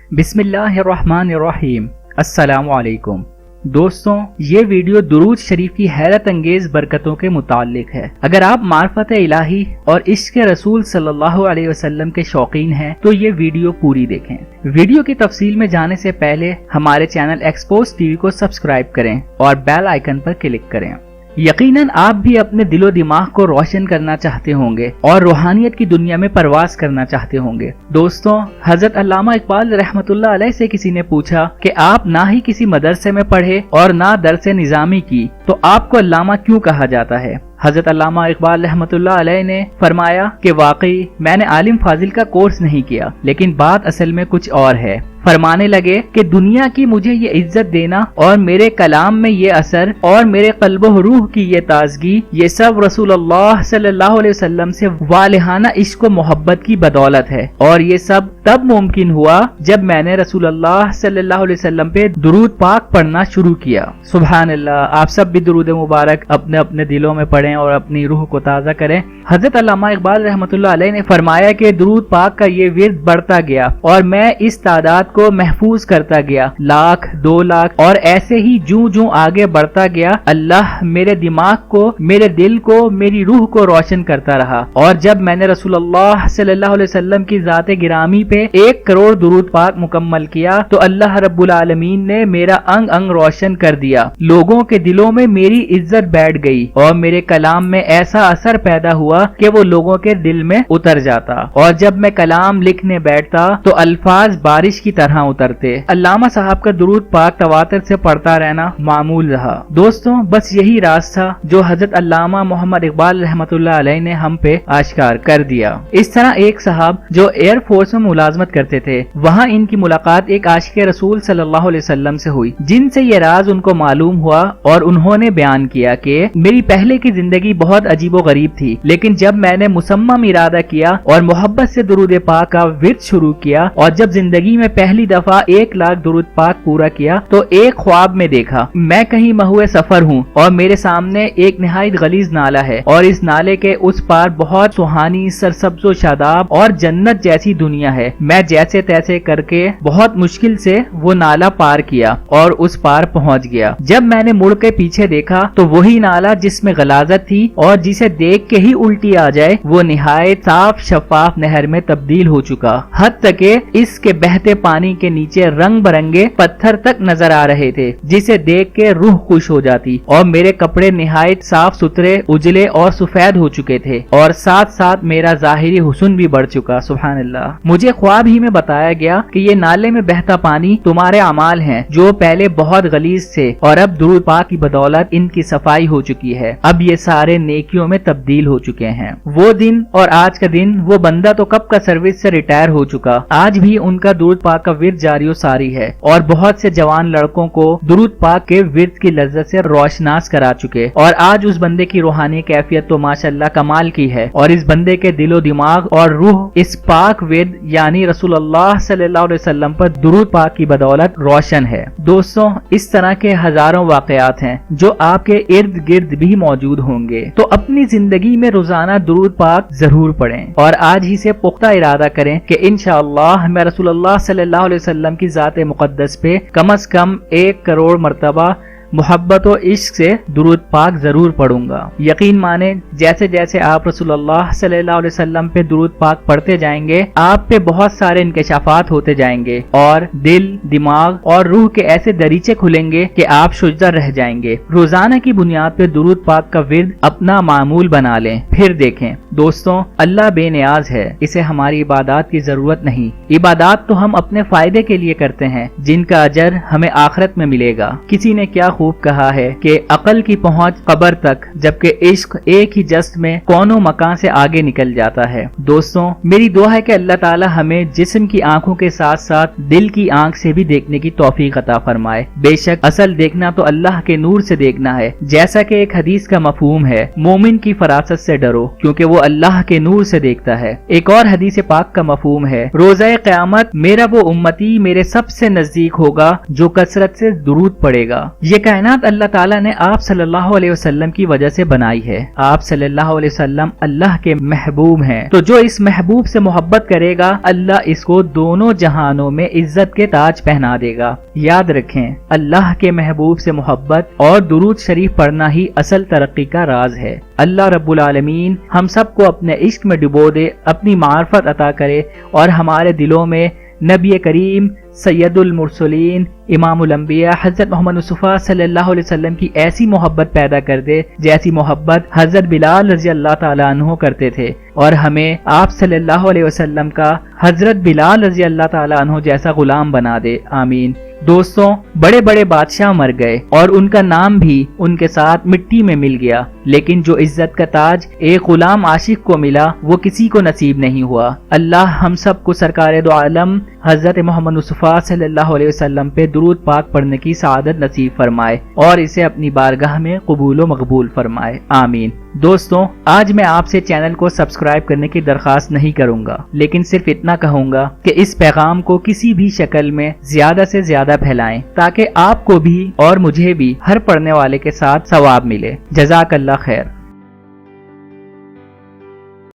बिस्मिल्लाहिर्रहमानिर्रहीम। अस्सलामु अलैकुम दोस्तों, ये वीडियो दुरूद शरीफ की हैरत अंगेज बरकतों के मुताल्लिक है। अगर आप मार्फत इलाही और इश्क रसूल सल्लल्लाहु अलैहि वसल्लम के शौकीन हैं तो ये वीडियो पूरी देखें। वीडियो की तफसील में जाने से पहले हमारे चैनल एक्सपोज टीवी को सब्सक्राइब करें और बेल आइकन पर क्लिक करें। यकीनन आप भी अपने दिलो दिमाग को रोशन करना चाहते होंगे और रूहानियत की दुनिया में परवास करना चाहते होंगे। दोस्तों, हजरत अल्लामा इकबाल रहमतुल्लाह अलैह से किसी ने पूछा कि आप ना ही किसी मदरसे में पढ़े और ना दरसे निजामी की, तो आपको अल्लामा क्यों कहा जाता है? हजरत अल्लामा इकबाल रहमतुल्लाह अलैह ने फरमाया कि वाकई मैंने आलिम फाजिल का कोर्स नहीं किया, लेकिन बात असल में कुछ और है। फरमाने लगे कि दुनिया की मुझे ये इज्जत देना और मेरे कलाम में ये असर और मेरे कल्बो रूह की ये ताजगी, ये सब रसूलुल्लाह सल्लल्लाहु अलैहि वसल्लम से वालिहाना इश्क व मोहब्बत की बदौलत है। और ये सब तब मुमकिन हुआ जब मैंने रसूलुल्लाह सल्लल्लाहु अलैहि वसल्लम पे दुरूद पाक पढ़ना शुरू किया। सुभान अल्लाह। आप सब भी दुरूद मुबारक अपने अपने दिलों में पढ़ें और अपनी रूह को ताज़ा करें। हजरत अल्लामा इकबाल रहमतुल्लाह अलैह ने फरमाया कि दुरूद पाक का ये विर्द बढ़ता गया और मैं इस तादाद को महफूज करता गया, 1,00,000, 2,00,000 और ऐसे ही जूं जूं आगे बढ़ता गया, अल्लाह मेरे दिमाग को, मेरे दिल को, मेरी रूह को रोशन करता रहा। और जब मैंने रसूलुल्लाह सल्लल्लाहु अलैहि वसल्लम की ज़ात गिरामी पे 1 करोड़ दुरूद पाक मुकम्मल किया तो अल्लाह रब्बुल आलमीन ने मेरा अंग अंग रोशन कर दिया। लोगों के दिलों में मेरी इज्जत बैठ गई और मेरे कलाम में ऐसा असर पैदा हुआ कि वो लोगों के दिल में उतर जाता। और जब मैं कलाम लिखने बैठता तो अल्फाज बारिश की तरह उतरते। अल्लामा साहब का दुरूद पाक तवातर से पढ़ता रहना मामूल रहा। दोस्तों, बस यही राज था जो हजरत अल्लामा मोहम्मद इकबाल रहमतुल्लाह अलैह ने हम पे आश्कार कर दिया। इस तरह एक साहब जो एयर फोर्स में मुलाजमत करते थे, वहाँ इनकी मुलाकात एक आशिक रसूल सल्लल्लाहु अलैहि वसल्लम से हुई, जिनसे ये राज उनको मालूम हुआ और उन्होंने बयान किया कि मेरी पहले की जिंदगी बहुत अजीबो गरीब थी, लेकिन जब मैंने मुसम्मम इरादा किया और मोहब्बत से दुरूद पाक का विर्द शुरू किया और जब जिंदगी में पहली दफा 1,00,000 दुरूद पाक पूरा किया तो एक ख्वाब में देखा मैं कहीं महुए सफर हूँ और मेरे सामने एक निहायत गलीज नाला है और इस नाले के उस पार बहुत सुहानी सरसब्ज़ो शादाब और जन्नत जैसी दुनिया है। मैं जैसे तैसे करके बहुत मुश्किल से वो नाला पार किया और उस पार पहुँच गया। जब मैंने मुड़ के पीछे देखा तो वही नाला जिसमें गलाजत थी और जिसे देख के ही उल्टी आ जाए, वो निहायत साफ शफाफ नहर में तब्दील हो चुका। हद तक इसके बहते पानी के नीचे रंग बरंगे पत्थर तक नजर आ रहे थे, जिसे देख के रूह खुश हो जाती। और मेरे कपड़े निहायत साफ सुथरे, उजले और सफेद हो चुके थे और साथ साथ मेरा जाहिरी हुस्न भी बढ़ चुका। सुभान अल्लाह। मुझे ख्वाब ही में बताया गया कि ये नाले में बहता पानी तुम्हारे अमाल हैं जो पहले बहुत गलीज थे और अब दुरूद पाक की बदौलत इनकी सफाई हो चुकी है। अब ये सारे नेकियों में तब्दील हो चुके हैं। वो दिन और आज का दिन, वो बंदा तो कब का सर्विस से रिटायर हो चुका, आज भी उनका दुरूद पाक का विर्द जारी सारी है और बहुत से जवान लड़कों को दुरूद पाक के विर्द की लज्जत से रोशनास करा चुके। और आज उस बंदे की रूहानी कैफियत तो माशाअल्लाह कमाल की है और इस बंदे के दिलो दिमाग और रूह इस पाक विर्द यानी रसूलुल्लाह सल्लल्लाहु अलैहि वसल्लम पर दुरूद पाक की बदौलत रोशन है। दोस्तों, इस तरह के हजारों वाकयात हैं जो आपके इर्द गिर्द भी मौजूद होंगे, तो अपनी जिंदगी में रोजाना दुरूद पाक जरूर पढ़ें और आज ही से पुख्ता इरादा करें कि इंशाअल्लाह मैं रसूलुल्लाह सल्लल्लाहु अलैहि वसल्लम की ज़ात मुक़द्दस पे कम से कम 1 करोड़ मरतबा मोहब्बत और इश्क से दुरूद पाक जरूर पढ़ूंगा। यकीन माने, जैसे जैसे आप रसूलुल्लाह सल्लल्लाहु अलैहि वसल्लम पे दुरूद पाक पढ़ते जाएंगे, आप पे बहुत सारे इंकशाफात होते जाएंगे और दिल, दिमाग और रूह के ऐसे दरीचे खुलेंगे कि आप शुजर रह जाएंगे। रोजाना की बुनियाद पे दुरूद पाक का विर्द अपना मामूल बना लें, फिर देखें। दोस्तों, अल्लाह बेनियाज है, इसे हमारी इबादत की जरूरत नहीं। इबादत तो हम अपने फायदे के लिए करते हैं, जिनका अजर हमें आखिरत में मिलेगा। किसी ने क्या खूब कहा है कि अकल की पहुंच कब्र तक, जबकि इश्क एक ही जस्त में कौनों मकान से आगे निकल जाता है। दोस्तों, मेरी दुआ है कि अल्लाह ताला हमें जिस्म की आंखों के साथ साथ दिल की आंख से भी देखने की तौफीक अता फरमाए। बेशक असल देखना तो अल्लाह के नूर से देखना है, जैसा कि एक हदीस का मफहूम है, मोमिन की फरासत से डरो क्योंकि वो وہ اللہ کے نور سے دیکھتا ہے۔ ایک اور حدیث پاک کا مفہوم ہے، روزہ قیامت میرا وہ امتی میرے سب سے نزدیک ہوگا جو کثرت سے درود پڑھے گا۔ یہ کائنات اللہ تعالیٰ نے آپ صلی اللہ علیہ وسلم کی وجہ سے بنائی ہے۔ آپ صلی اللہ علیہ وسلم اللہ کے محبوب ہیں، تو جو اس محبوب سے محبت کرے گا اللہ اس کو دونوں جہانوں میں عزت کے تاج پہنا دے گا۔ یاد رکھیں، اللہ کے محبوب سے محبت اور درود شریف پڑھنا ہی اصل ترقی کا راز ہے۔ اللہ رب العالمین ہم سب کو اپنے عشق میں ڈبو دے، اپنی معرفت عطا کرے اور ہمارے دلوں میں نبی کریم سید المرسلین امام الانبیاء حضرت محمد مصطفیٰ صلی اللہ علیہ وسلم کی ایسی محبت پیدا کر دے جیسی محبت حضرت بلال رضی اللہ تعالیٰ عنہ کرتے تھے، اور ہمیں آپ صلی اللہ علیہ وسلم کا حضرت بلال رضی اللہ تعالیٰ عنہ جیسا غلام بنا دے، آمین۔ دوستوں، بڑے بڑے بادشاہ مر گئے اور ان کا نام بھی ان کے ساتھ مٹی میں مل گیا، لیکن جو عزت کا تاج ایک غلام عاشق کو ملا وہ کسی کو نصیب نہیں ہوا۔ اللہ ہم سب کو سرکار دو عالم حضرت محمد مصطفیٰ صلی اللہ علیہ وسلم پہ درود پاک پڑھنے کی سعادت نصیب فرمائے اور اسے اپنی بارگاہ میں قبول و مقبول فرمائے، آمین۔ دوستوں، آج میں آپ سے چینل کو سبسکرائب کرنے کی درخواست نہیں کروں گا، لیکن صرف اتنا کہوں گا کہ اس پیغام کو کسی بھی شکل میں زیادہ سے زیادہ پھیلائیں تاکہ آپ کو بھی اور مجھے بھی ہر پڑھنے والے کے ساتھ ثواب ملے۔ جزاک اللہ خیر۔